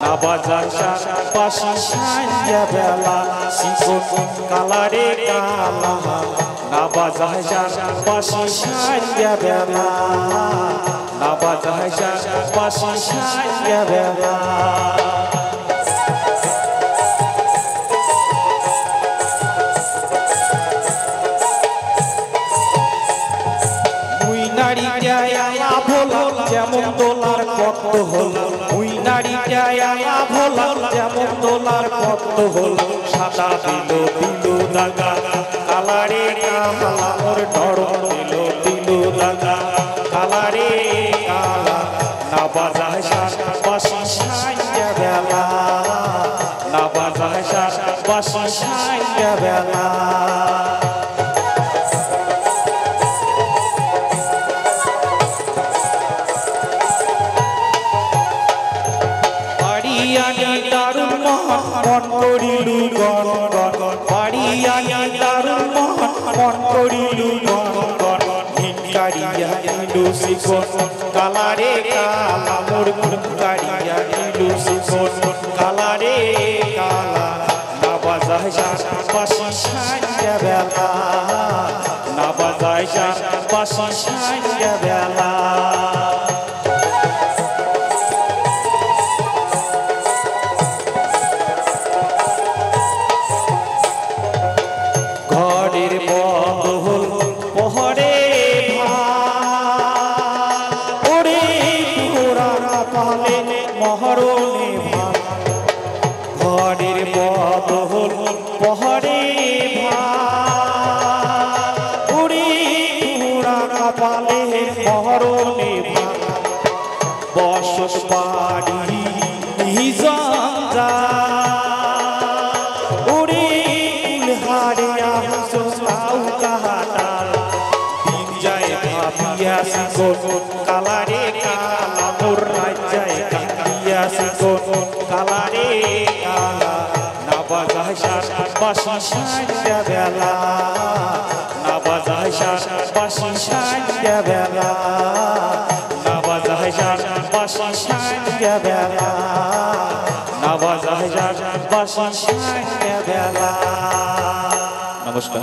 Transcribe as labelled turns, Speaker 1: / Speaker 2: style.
Speaker 1: না বাজার পাশি সাইয়া বেলা শিকন কালারে কালা না বাজার পাশি সাইয়া বেলা না বাজার পাশি সাইয়া বেলা যেমন দোলার কত হল ওই নারীটা ভোলা যেমন দোলার কত হল সাদা দিল দিল দাগা কালারে কালা ওর নরম দিল দিল দাগা কালারে কালা না বাজায় বাসি সাইয়া বেলা না বাজায় বাসি সাইয়া বেলা দারুণ মন করিলু গন গন পাড়িয়া দারুণ মন করিলু গন গন হিনকারিয়া ইলু শিকন কালারে কালা মোর কারিয়া ইলু শিকন কালারে কালা না বাজায় বাসি সাইয়া বেলা না বাজায় বাসি সাইয়া বেলা মহরণে ঘরের বদল পহরে ভাড়ি পুরা কপালে মহরণে বসত বাড়ি নিজাঙ্গা উড়ি হারিয়া সোসাউ কাহাটাল দিন যায় ভাবিয়া শিকন কালারে কালা মোর রাজ্জায় শিকন কালারে কালা না বাজায় বাসি সাইয়া বেলা না বাজায় বাসি সাইয়া বেলা না বাজায় বাসি সাইয়া বেলা না বাজায় বাসি সাইয়া বেলা। নমস্কার।